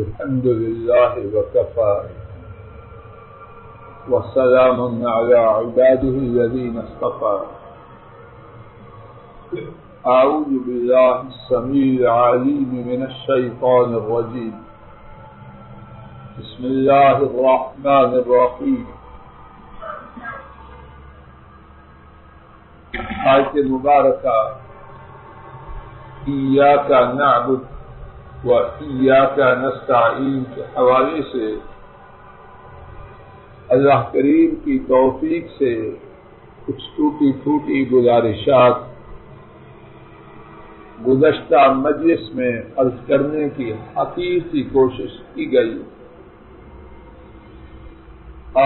الحمد لله وكفى وسلام على عباده الذين اصطفى أعوذ بالله السميع العليم من الشيطان الرجيم بسم الله الرحمن الرحيم آیت مبارکہ إياك نعبد وإياك نستعين کے حوالے سے اللہ کریم کی توفیق سے کچھ ٹوٹی پھوٹی گزارشات گزشتہ مجلس میں عرض کرنے کی حقیقی سی کوشش کی گئی.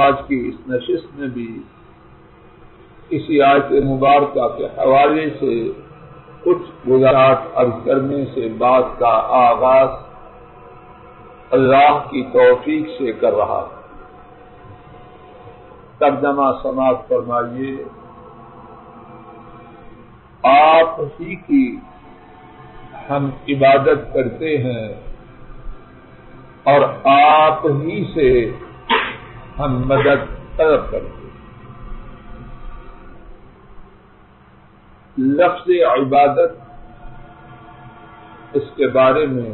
آج کی اس نشست میں بھی اسی آیت مبارکہ کے حوالے سے کچھ گزارات عرض کرنے سے بات کا آغاز اللہ کی توفیق سے کر رہا ہے. ترجمہ سماعت فرمائیے. آپ ہی کی ہم عبادت کرتے ہیں اور آپ ہی سے ہم مدد طلب کرتے ہیں. لفظ عبادت اس کے بارے میں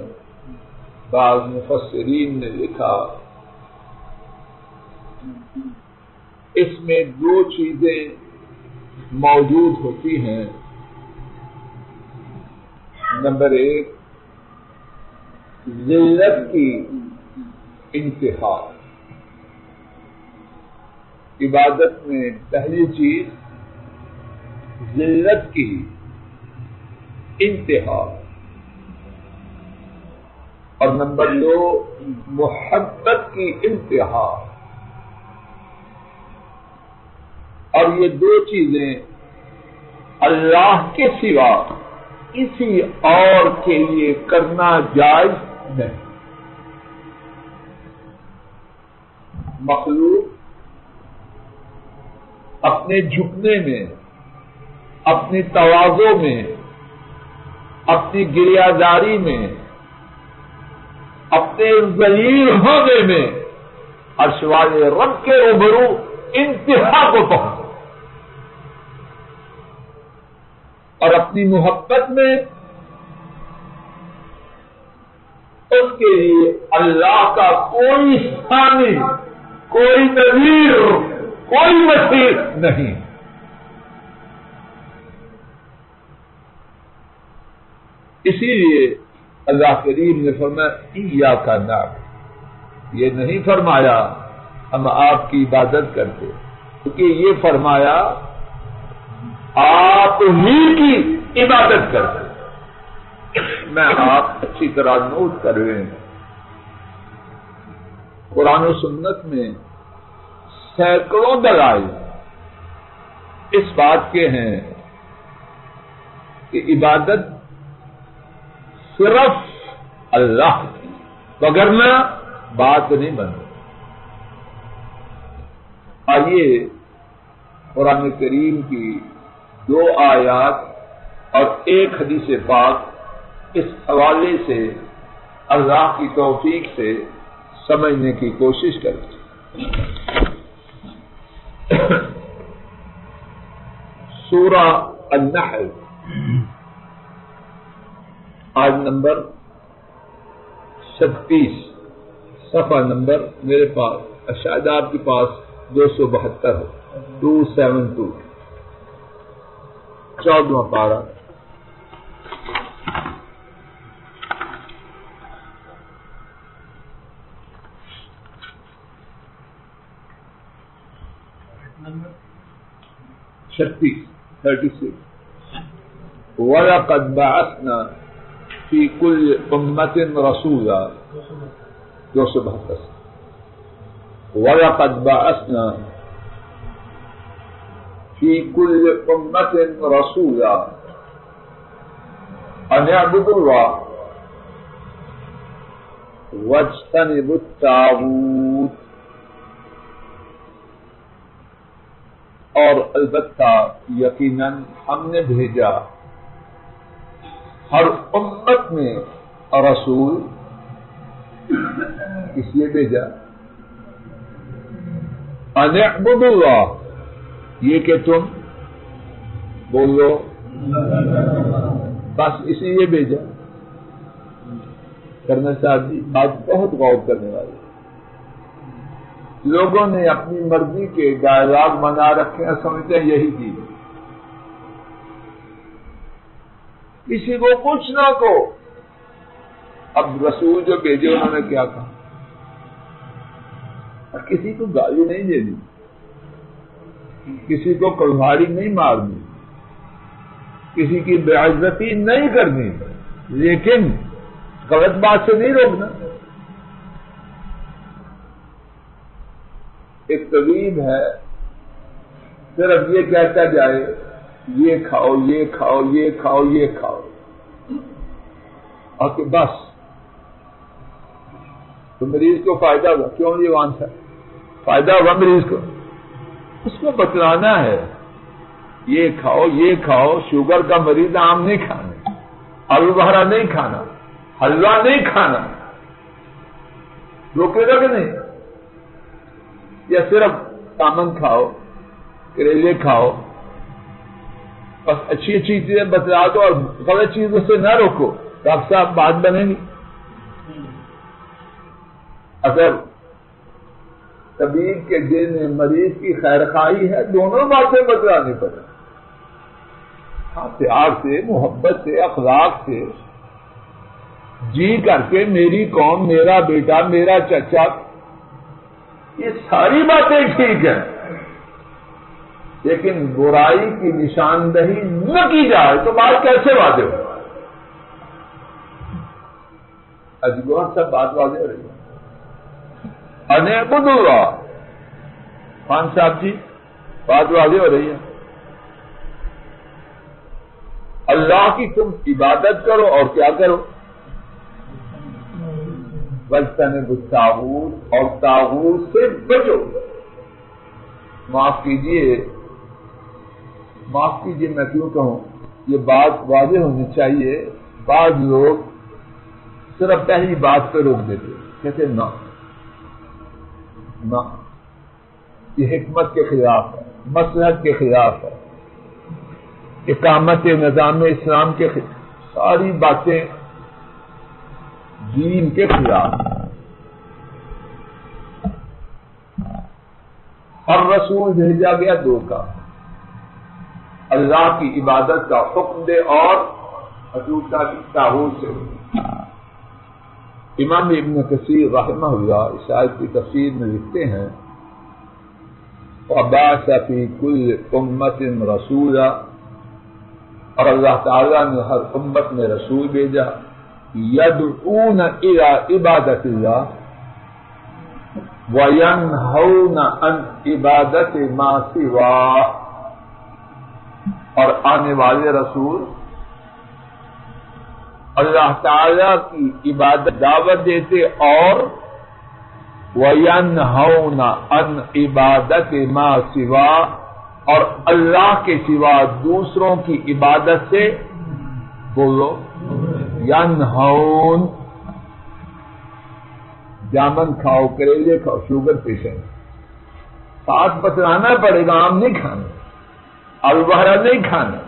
بعض مفسرین نے لکھا اس میں دو چیزیں موجود ہوتی ہیں. نمبر ایک ذلت کی انتہا. عبادت میں پہلی چیز ذلت کی انتہا اور نمبر دو محبت کی انتہا. اور یہ دو چیزیں اللہ کے سوا کسی اور کے لیے کرنا جائز نہیں. مخلوق اپنے جھکنے میں، اپنی تواضع میں، اپنی گریہداری میں، اپنے ذلیل ہونے میں عرش والے رب کے روبرو انتہا کو پہنچے اور اپنی محبت میں اس کے لیے اللہ کا کوئی ثانی، کوئی نظیر، کوئی مثیل نہیں. اسی لیے اللہ کریم نے فرمایا ایاک نعبد. یہ نہیں فرمایا ہم آپ کی عبادت کرتے، کیونکہ یہ فرمایا آپ ہی کی عبادت کرتے. میں آپ اچھی طرح نوٹ کر رہے ہیں. قرآن و سنت میں سینکڑوں دلائل اس بات کے ہیں کہ عبادت صرف اللہ کی، وگرنہ بات نہیں بنتی. آئیے قرآن کریم کی دو آیات اور ایک حدیث پاک اس حوالے سے اللہ کی توفیق سے سمجھنے کی کوشش کریں. سورہ النحل آج نمبر 36، صفحہ نمبر میرے پاس، شاید آپ کے پاس 272 ہے، 272، 14واں پارہ. نمبر 36 وَلَقَدْ بَعَثْنَا فِي كُلِّ أُمَّةٍ رَسُولًا. 272 وَلَقَدْ بَعَثْنَا فِي كُلِّ أُمَّةٍ رَسُولًا أَنِ اعْبُدُوا اللَّهَ وَاجْتَنِبُوا الطَّاغُوتَ. اور البتہ یقیناً ہم نے بھیجا ہر امت میں رسول اس لیے بھیجا ان اعبدوا اللہ، یہ کہ تم بولو بس اسی لیے بھیجا۔ کرنا صاحب جی بات بہت غور کرنے والی، لوگوں نے اپنی مرضی کے ڈائلاگ بنا رکھے ہیں، سمجھتے ہیں یہی چیز، کسی کو کچھ نہ کو۔ اب رسول جو بھیجے انہوں نے کیا کہا؟ کسی کو گالی نہیں دینی، کسی کو کلہاڑی نہیں مارنی، کسی کی بے عزتی نہیں کرنی، لیکن غلط بات سے نہیں روکنا۔ ایک طبیب ہے صرف یہ کہتا جائے یہ کھاؤ یہ کھاؤ یہ کھاؤ یہ کھاؤ، اور کہ بس تو مریض کو فائدہ ہوگا، کیوں نہیں وہاں سے فائدہ ہوگا مریض کو، اس کو بتلانا ہے یہ کھاؤ یہ کھاؤ۔ شوگر کا مریض آم نہیں کھانا، آلو بخارا نہیں کھانا، حلوہ نہیں کھانا، روکے گا کہ نہیں؟ یا صرف سامن کھاؤ، کریلے کھاؤ، بس اچھی اچھی چیزیں بتلا دو اور غلط چیزوں سے نہ روکو، ڈاکٹر صاحب بات بنے گی۔ اگر طبیب کے دل میں مریض کی خیر خواہی ہے، دونوں باتیں بتلانی پڑیں، پیار سے، محبت سے، اخلاق سے، جی کر کے میری قوم، میرا بیٹا، میرا چچا، یہ ساری باتیں ٹھیک ہیں، لیکن برائی کی نشاندہی نہ کی جائے تو بات کیسے واضح ہو؟ اجگور سب بات واضح ہو رہی ہے۔ ان اعبدوا اللہ، خان صاحب جی بات واضح ہو رہی ہے، اللہ کی تم عبادت کرو اور کیا کرو؟ واجتنبوا الطاغوت، اور طاغوت سے بچو۔ معاف کیجئے میں کیوں کہوں، یہ بات واضح ہونی چاہیے۔ بعض لوگ صرف پہلی بات پہ روک دیتے، کہتے نہ یہ حکمت کے خلاف ہے، مصلحت کے خلاف ہے، اقامت نظام اسلام کے خلاف، ساری باتیں دین کے خلاف۔ اور رسول بھیجا گیا دو کا، اللہ کی عبادت کا حکم دے اور حضورتا کی طاغوت سے۔ امام ابن کثیر رحمہ اللہ اس آیت کی تفسیر میں لکھتے ہیں وَبَعَثَ فِي كُلِّ أُمَّةٍ رَسُولًا، اور اللہ تعالیٰ نے ہر امت میں رسول بھیجا، يَدْعُونَ إِلَىٰ عِبَادَةِ اللَّهِ وَيَنْهَوْنَ عَنْ عِبَادَةِ مَا سِوَاهُ، اور آنے والے رسول اللہ تعالیٰ کی عبادت دعوت دیتے اور وَيَنْهَوْنَ عَنْ عِبَادَةِ مَا سِوَاهُ، اور اللہ کے سوا دوسروں کی عبادت سے بولو ینہون، جامن کھاؤ، کریلے کھاؤ، شوگر پیشنٹ، ساتھ بتلانا پڑے گا، آم نہیں کھانا، آلو بخارا نہیں کھانا۔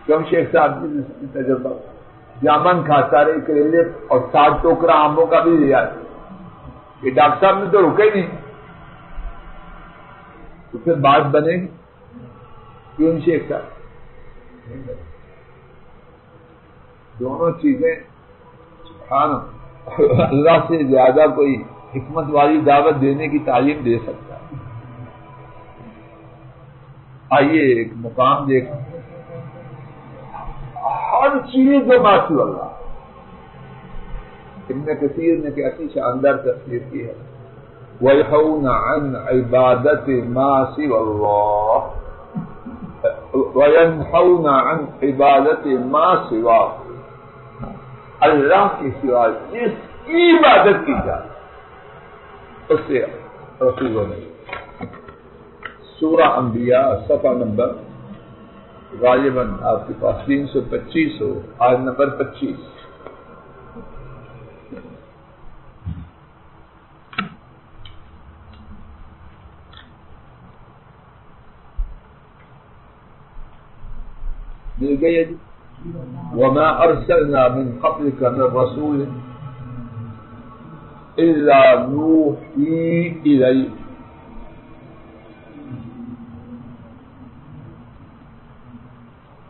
کم شیخ صاحب کی تجربہ، جامن کھاتا رہے، کریلے اور 7 ٹوکرا آموں کا بھی لیا، یہ ڈاکٹر صاحب نے تو رکے نہیں، تو پھر بات بنے گی کیوں شیخ صاحب؟ دونوں چیزیں سبحان اللہ سے زیادہ کوئی حکمت والی دعوت دینے کی تعلیم دے سکتا ہے۔ آئیے ایک مقام دیکھیں، ہر چیز جو معصوم اللہ، ابن کثیر نے کیسی شاندار تفسیر کی ہے، وَيَنْهَوْنَ عَنْ عِبَادَةِ مَا سِوَى اللَّهِ، وَيَنْهَوْنَ عَنْ عِبَادَةِ مَا سِوَاهُ، اللہ کے سوا جس کی عبادت کی جائے اس سے رسول نہیں۔ سورہ انبیاء صفحہ نمبر غالباً آپ کے پاس 325 ہو، آیت نمبر 25۔ گئی ہے جی وما ارسلنا من قبلك من رسول الا نوحی الیہ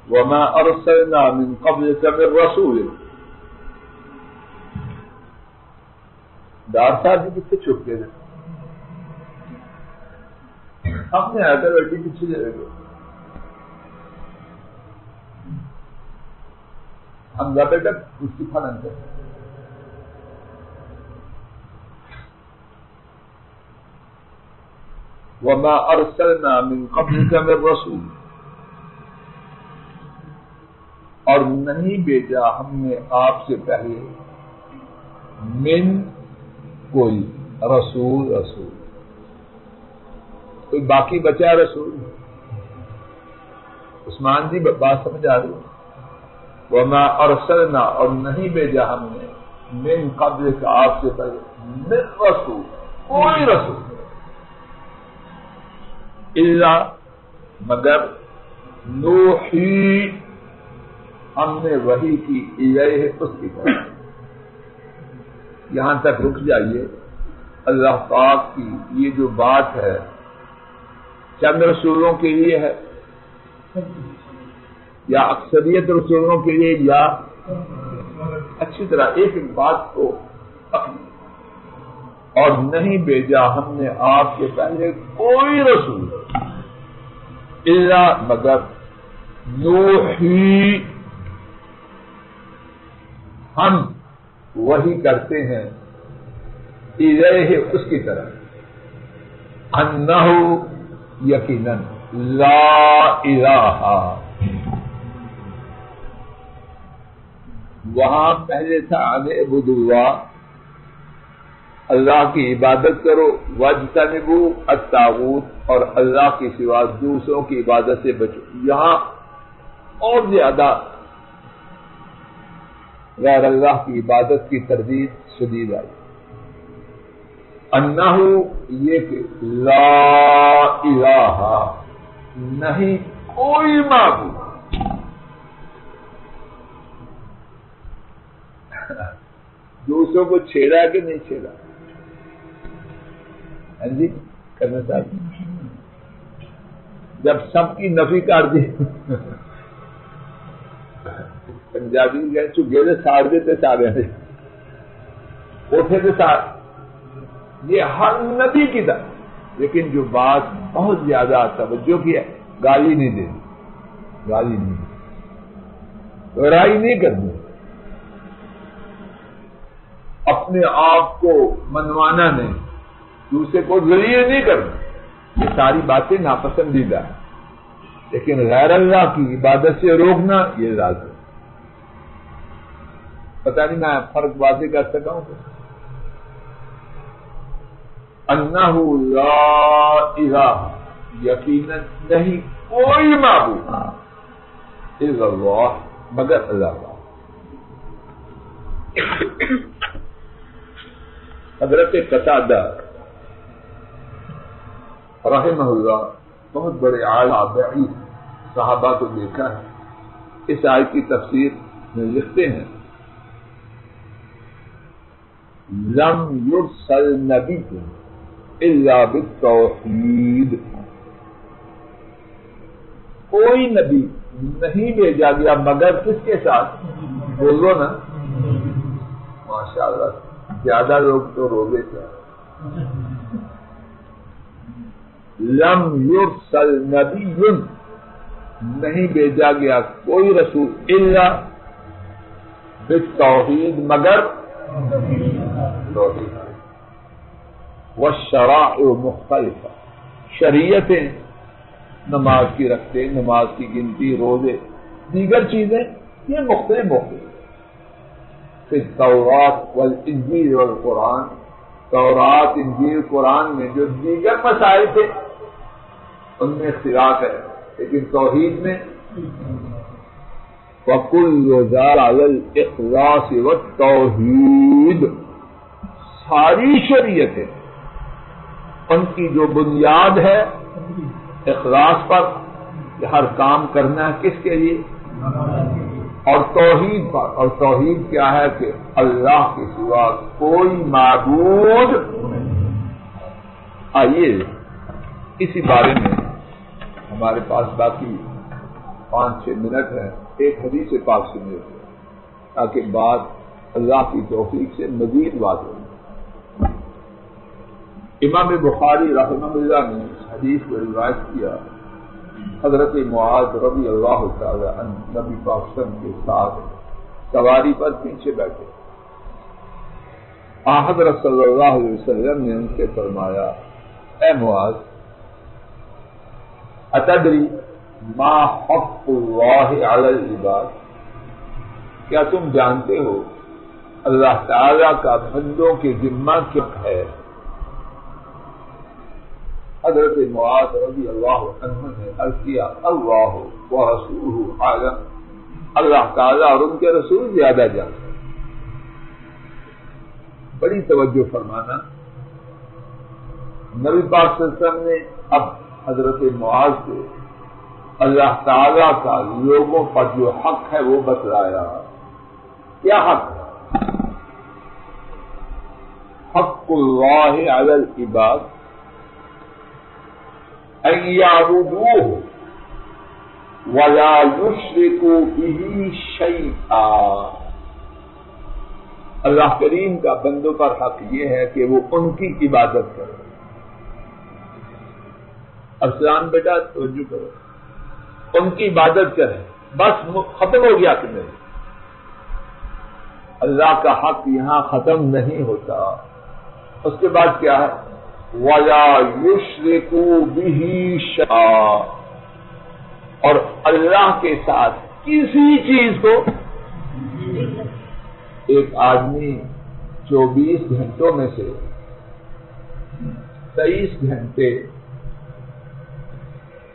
وما ارسلنا من قبلك من رسول. ڈار صاحب جی کتنے چھپ گئے تھے ہم نے آ کر بیٹھی پیچھے چلے گئے ہم جا بیٹا استعفا نہ کریں وما ارسلنا من قبلك من رسول اور نہیں بھیجا ہم نے آپ سے پہلے من کوئی رسول کوئی باقی بچا رسول. عثمان جی بات سمجھ آ رہی ہے وما ارسلنا اور نہیں بھیجا ہم نے من قبل کا آپ سے پہلے من رسول کوئی رسول الا مگر نوحی ہم نے وحی کی الیہ اس کی طرف. یہاں تک رک جائیے. اللہ پاک کی یہ جو بات ہے چند رسولوں کے لیے ہے یا اکثریت رسولوں کے لیے یا اچھی طرح ایک بات کو اور نہیں بھیجا ہم نے آپ کے پہلے کوئی رسول الا مگر نوحی ہم وہی کرتے ہیں الیہ اس کی طرف انہ یقیناً لا الہ وہاں پہلے تھا اعبدوا اللہ اللہ کی عبادت کرو واجتنبوا الطاغوت اور اللہ کے سوا دوسروں کی عبادت سے بچو. یہاں اور زیادہ غیر اللہ کی عبادت کی تردید شدید آئی. انہ یہ کہ لا الہ نہیں کوئی معبود دوسروں کو چھیڑا کہ نہیں چھیڑا ہاں جی کرنا چاہتے جب سب کی نفی کر دی پنجابی گئے چکے تھے ساڑ دیتے سارے اٹھے تھے ساڑ یہ ہر نبی کی طرح. لیکن جو بات بہت زیادہ توجہ کی ہے گالی نہیں دینی گالی نہیں رائی نہیں کرنی اپنے آپ کو منوانا نہیں دوسرے کو ذلیل نہیں کرنا. یہ ساری باتیں ناپسندیدہ ہیں لیکن غیر اللہ کی عبادت سے روکنا یہ لازم. پتہ نہیں میں فرق واضح کر سکا ہوں انہ لا الہ یقیناً نہیں کوئی معبود الا اللہ مگر اللہ. حضرت قتادہ رحمہ اللہ بہت بڑے عالم صحابہ کو دیکھا ہے اس آیت کی تفسیر میں لکھتے ہیں لم یرسل نبی الا بالتوحید کوئی نبی نہیں بھیجا گیا مگر کس کے ساتھ بولو نا ماشاءاللہ زیادہ لوگ تو روزے تھے. لم یرسل نبی نہیں بھیجا گیا کوئی رسول الا بالتوحید مگر توحید والشرائع مختلفہ شریعتیں نماز کی رکھتے نماز کی گنتی روزے دیگر چیزیں یہ مختلف پھر تورات والانجیل والقرآن تورات انجیل قرآن میں جو دیگر مسائل تھے ان میں اختلاف ہے لیکن توحید میں وَكُلُّ ذَلَكَ عَلَى الْإِخْلَاصِ وَالتَّوْحِيدِ ساری شریعتیں ان کی جو بنیاد ہے اخلاص پر کہ ہر کام کرنا ہے کس کے لیے اور توحید پر. اور توحید کیا ہے کہ اللہ کے سوا کوئی معبود. آئیے اسی بارے میں ہمارے پاس باقی 5-6 منٹ ہے. ایک حدیث پاک سنیے تاکہ بات اللہ کی توفیق سے مزید واضح ہو. امام بخاری رحمہ اللہ نے اس حدیث کو روایت کیا. حضرت معاذ رضی اللہ تعالی عنہ نبی پاک صلی اللہ علیہ وسلم کے ساتھ سواری پر پیچھے بیٹھے. حضرت صلی اللہ علیہ وسلم نے ان سے فرمایا اے معاذ اتدری ما حق اللہ علی العباد، کیا تم جانتے ہو اللہ تعالی کا بندوں کے ذمہ کیا ہے؟ حضرت معاذ رضی اللہ عنہ نے عرض کیا اللہ ورسولہ عالم، اللہ تعالی اور ان کے رسول زیادہ جانتے ہیں. بڑی توجہ فرمانا. نبی پاک صلی اللہ علیہ وسلم نے اب حضرت معاذ کو اللہ تعالی کا لوگوں پر جو حق ہے وہ بتلایا. کیا حق ہے؟ حق اللہ علی العباد ان یعبدوہ ولا یشرکوا بہ شیئا. اللہ کریم کا بندوں پر حق یہ ہے کہ وہ ان کی عبادت کرے. ارسلان بیٹا توجہ کرو، ان کی عبادت کریں، بس ختم ہو گیا کہ نہیں. اللہ کا حق یہاں ختم نہیں ہوتا. اس کے بعد کیا ہے؟ وَلَا يُشْرِكُوا بِهِ شَيْئًا، اور اللہ کے ساتھ کسی چیز کو. ایک آدمی 24 گھنٹوں میں سے 23 گھنٹے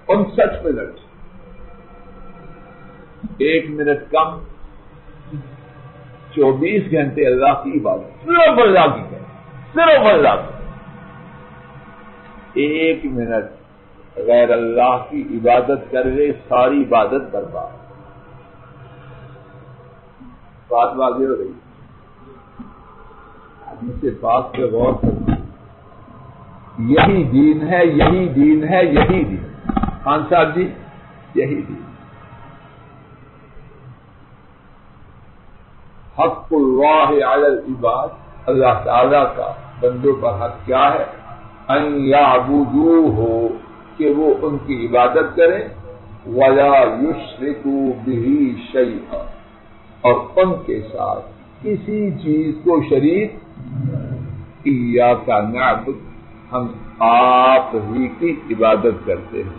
59 منٹ، 1 منٹ کم، 24 گھنٹے اللہ کی عبادت، صرف اللہ کی کرے، صرف اللہ کی. 1 منٹ غیر اللہ کی عبادت کر لے ساری عبادت برباد. بات واضح ہو رہی. حدیث پاک پہ غور کرنا. یہی دین ہے، یہی دین ہے، یہی دین. خان صاحب جی یہی دین. حق اللہ علی العباد، اللہ تعالی کا بندوں پر حق کیا ہے؟ ان یعبدوہ، کہ وہ ان کی عبادت کریں، ولا یشرکوا بہ شیئا، اور ان کے ساتھ کسی چیز کو شریک. ایاک نعبد، ہم آپ ہی کی عبادت کرتے ہیں.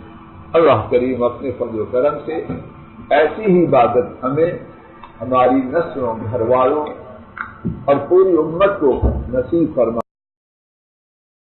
اللہ کریم اپنے فضل و کرم سے ایسی ہی عبادت ہمیں، ہماری نسلوں، گھر والوں اور پوری امت کو نصیب فرما.